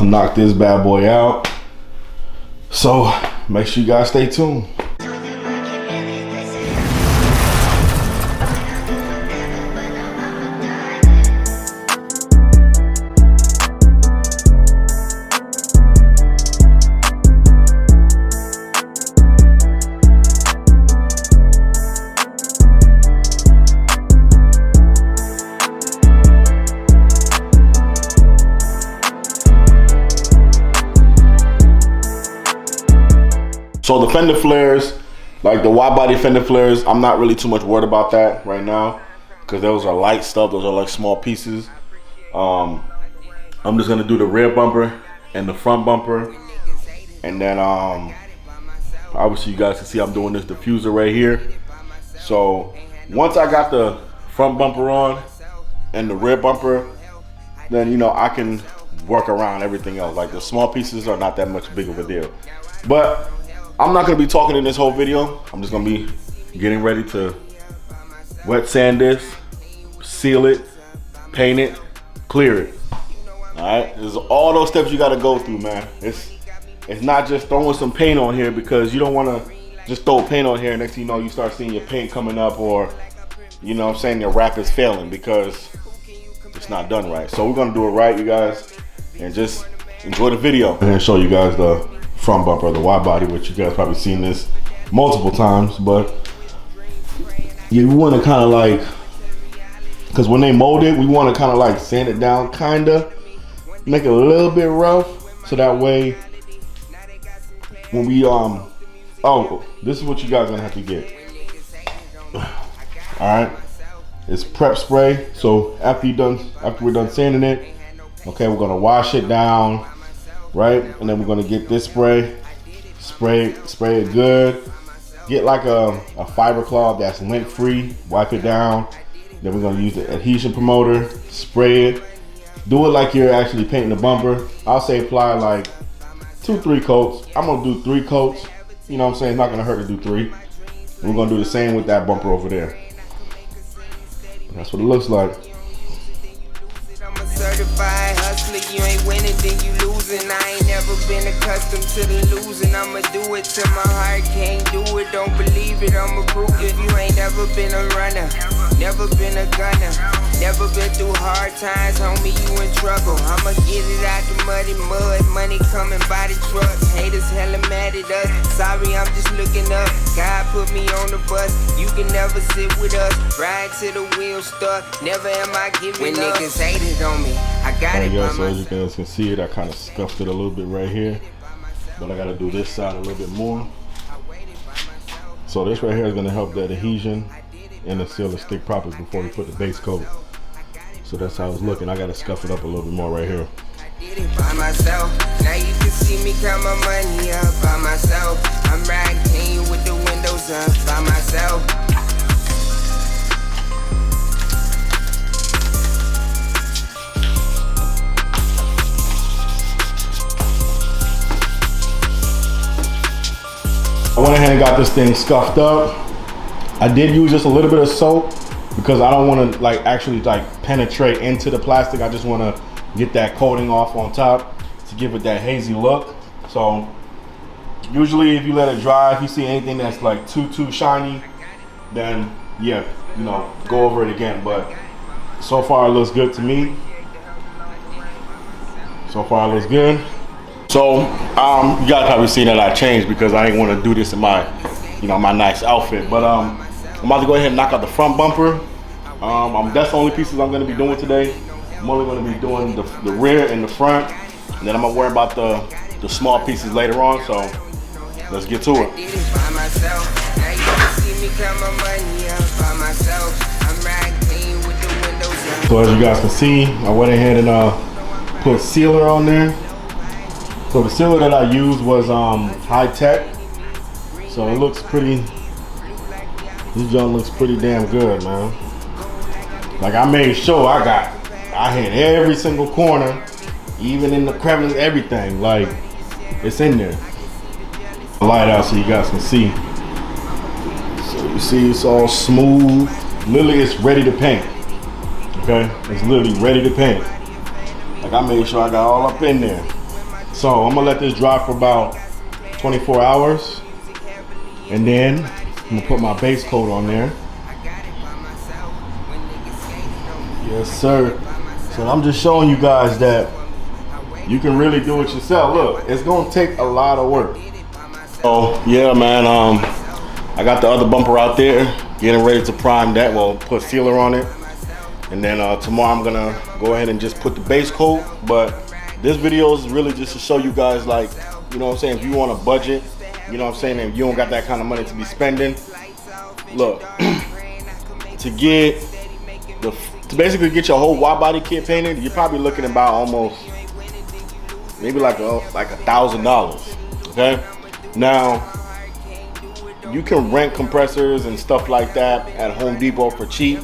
gonna knock this bad boy out. So make sure you guys stay tuned. So the fender flares, like the wide body fender flares, I'm not really too much worried about that right now because those are light stuff. Those are like small pieces. I'm just gonna do the rear bumper and the front bumper, and then obviously you guys can see I'm doing this diffuser right here. So once I got the front bumper on and the rear bumper, then you know I can work around everything else. Like the small pieces are not that much big of a deal, but I'm not gonna be talking in this whole video. I'm just gonna be getting ready to wet sand this, seal it, paint it, clear it. All right, there's all those steps you gotta go through, man. It's not just throwing some paint on here, because you don't wanna just throw paint on here and next thing you know you start seeing your paint coming up, or you know what I'm saying, your wrap is failing because it's not done right. So we're gonna do it right, you guys, and just enjoy the video. I'm gonna show you guys the front bumper, the wide body, which you guys probably seen this multiple times, but you want to kind of like, because when they mold it, we want to kind of like sand it down, kind of make it a little bit rough, so that way when we oh, this is what you guys are gonna have to get. All right, it's prep spray. So after we're done sanding it, okay, we're gonna wash it down, right? And then we're gonna get this spray it good. Get like a fiber cloth that's lint free, wipe it down. Then we're gonna use the adhesion promoter, spray it. Do it like you're actually painting the bumper. I'll say apply like 2-3 coats. I'm gonna do 3 coats. You know what I'm saying? It's not gonna hurt to do 3. We're gonna do the same with that bumper over there. That's what it looks like. Certified hustler, you ain't winning, then you losing. I ain't never been accustomed to the losing. I'ma do it till my heart can't do it. Don't believe it, I'ma prove it. You ain't never been a runner, never been a gunner, never been through hard times, homie, you in trouble. I'ma get it out the muddy mud, money coming by the trucks. Haters hella mad at us, sorry, I'm just looking up. God put me on the bus, you can never sit with us. Ride till the wheels stuck, never am I giving up. When niggas hated on me, I got it by so as you guys can see it, I kind of scuffed it a little bit right here, but I got to do this side a little bit more. So this right here is going to help that adhesion and the sealer stick properly before we put the base coat. So that's how it's looking. I got to scuff it up a little bit more right here. I did it by myself. Now you can see me count my money up by myself. I'm riding clean with the windows up by myself. I went ahead and got this thing scuffed up. I did use just a little bit of soap because I don't want to like actually like penetrate into the plastic. I just want to get that coating off on top to give it that hazy look. So usually if you let it dry, if you see anything that's like too shiny, then yeah, you know, go over it again. But so far it looks good to me. So far it looks good. So you guys probably seen that I changed because I ain't want to do this in my, you know, my nice outfit. But I'm about to go ahead and knock out the front bumper. That's the only pieces I'm going to be doing today. I'm only going to be doing the rear and the front, and then I'm going to worry about the small pieces later on. So let's get to it. So as you guys can see, I went ahead and put sealer on there. So the sealer that I used was high tech. So it looks pretty, this junk looks pretty damn good, man. Like I made sure I hit every single corner, even in the crevice, everything. Like it's in there. Light out so you guys can see. So you see it's all smooth. Literally it's ready to paint. Okay, it's literally ready to paint. Like I made sure I got all up in there. So I'm gonna let this dry for about 24 hours. And then I'm gonna put my base coat on there. Yes, sir. So I'm just showing you guys that you can really do it yourself. Look, it's gonna take a lot of work. Oh yeah, man. I got the other bumper out there, getting ready to prime that. Well, put sealer on it, and then tomorrow I'm gonna go ahead and just put the base coat. But this video is really just to show you guys, like, you know what I'm saying, if you want a budget, you know what I'm saying, and you don't got that kind of money to be spending. Look, to basically get your whole wide body kit painted, you're probably looking about almost maybe like $1,000. Okay, now you can rent compressors and stuff like that at Home Depot for cheap.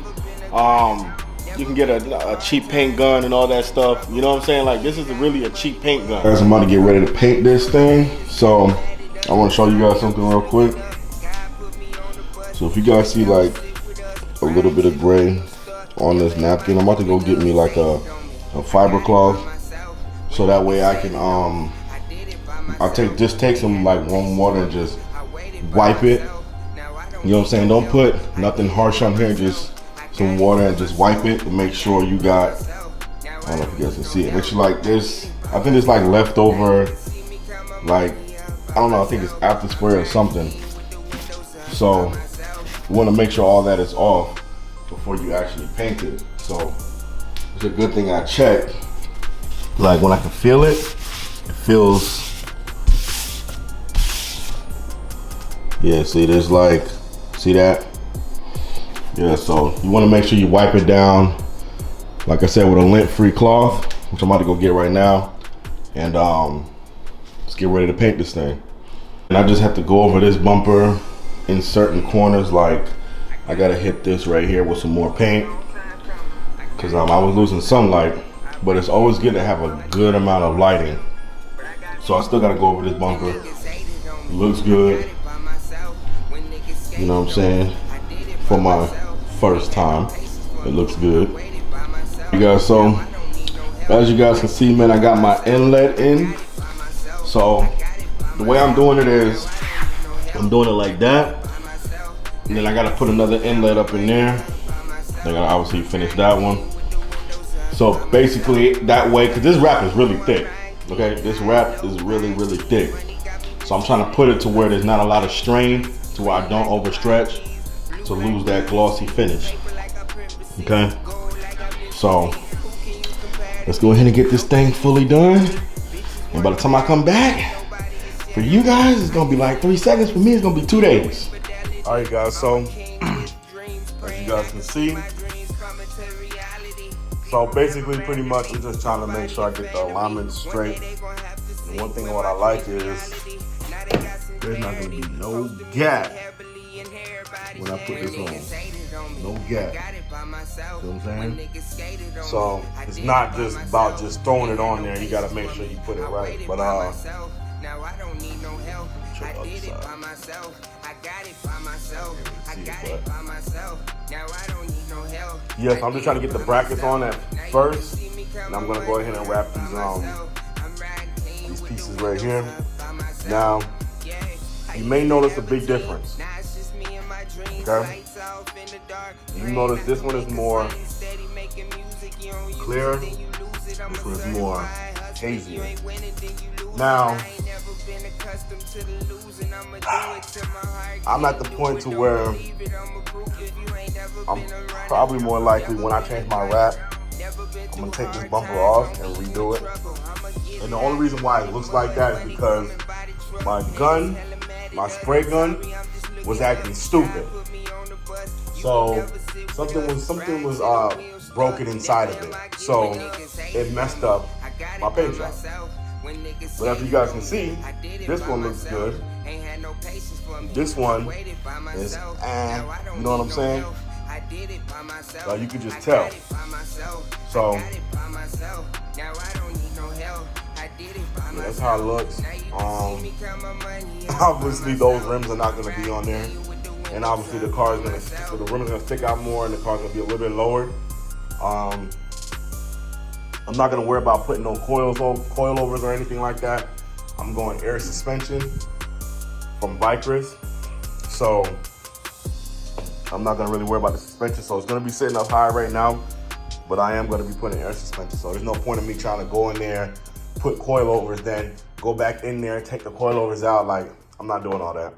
You can get a cheap paint gun and all that stuff. You know what I'm saying? Like, this is really a cheap paint gun. Guys, I'm about to get ready to paint this thing. So I want to show you guys something real quick. So if you guys see like a little bit of gray on this napkin, I'm about to go get me like a fiber cloth, so that way I can just take some like warm water and just wipe it. You know what I'm saying? Don't put nothing harsh on here, just some water and just wipe it to make sure you got, I don't know if you guys can see it, make sure like this, I think it's like leftover, like, I don't know, I think it's after spray or something. So you want to make sure all that is off before you actually paint it. So it's a good thing I checked. Like, when I can feel it, it feels, yeah, see, there's like, see that? Yeah, so you want to make sure you wipe it down, like I said, with a lint-free cloth, which I'm about to go get right now. And let's get ready to paint this thing. And I just have to go over this bumper in certain corners, like I gotta hit this right here with some more paint, because I was losing sunlight, but it's always good to have a good amount of lighting. So I still gotta go over this bumper. It looks good, you know what I'm saying, for my first time. It looks good. You guys, so as you guys can see, man, I got my inlet in. So the way I'm doing it is I'm doing it like that, and then I gotta put another inlet up in there. I gotta obviously finish that one. So basically that way, because this wrap is really thick, okay? This wrap is really, really thick. So I'm trying to put it to where there's not a lot of strain, to where I don't overstretch to lose that glossy finish, okay? So let's go ahead and get this thing fully done. And by the time I come back, for you guys, it's gonna be like 3 seconds. For me, it's gonna be 2 days. All right, guys, so as you guys can see, so basically pretty much I'm just trying to make sure I get the alignment straight. And one thing what I like is there's not gonna be no gap when I put this on. No gap. You know what I'm saying? So it's not just about just throwing it on there. You gotta make sure you put it right. But now I don't need no help. I did it by myself. I got it by myself. I got it by myself. Now I don't need no help. Yes, I'm just trying to get the brackets on at first. And I'm gonna go ahead and wrap these pieces right here. Now, you may notice a big difference. Okay? You notice this one is more clear. This one is more hazy. Now, I'm at the point to where I'm probably more likely, when I change my wrap, I'm gonna take this bumper off and redo it. And the only reason why it looks like that is because my gun, my spray gun, was acting stupid. So something was broken inside of it. So it messed up my paint job. But as you guys can see, this one looks good. This one is, you know what I'm saying? So you can just tell. So yeah, that's how it looks. Obviously those rims are not going to be on there, and obviously the car is going to, so the rim is going to stick out more, and the car is going to be a little bit lower. I'm not gonna worry about putting no coilovers or anything like that. I'm going air suspension from Vicrez. So I'm not gonna really worry about the suspension. So it's gonna be sitting up high right now, but I am gonna be putting air suspension. So there's no point in me trying to go in there, put coilovers, then go back in there, take the coilovers out. Like, I'm not doing all that.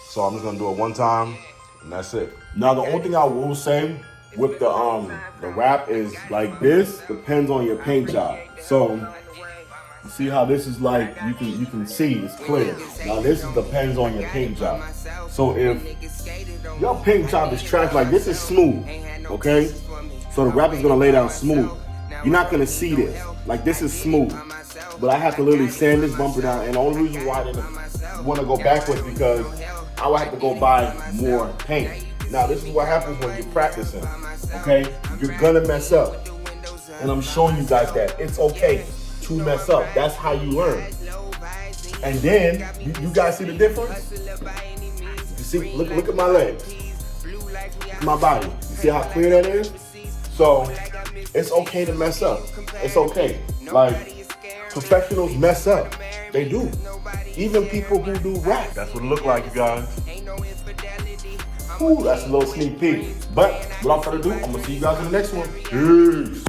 So I'm just gonna do it one time, and that's it. Now, the only thing I will say with the wrap is, like, this depends on your paint job. So you see how this is, like, you can see it's clear. Now this depends on your paint job. So if your paint job is trash, like this is smooth, okay? So the wrap is gonna lay down smooth. You're not gonna see this. Like, this is smooth. But I have to literally sand this bumper down, and the only reason why I didn't want to go backwards because I would have to go buy more paint. Now this is what happens when you're practicing, okay? You're gonna mess up. And I'm showing you guys that it's okay to mess up. That's how you learn. And then, you guys see the difference? You see, look at my legs, look at my body. You see how clear that is? So, it's okay to mess up. It's okay. Like, professionals mess up. They do. Even people who do rap. That's what it look like, you guys. Ooh, that's a little sneak peek. But, without further ado, I'm gonna see you guys in the next one. Peace.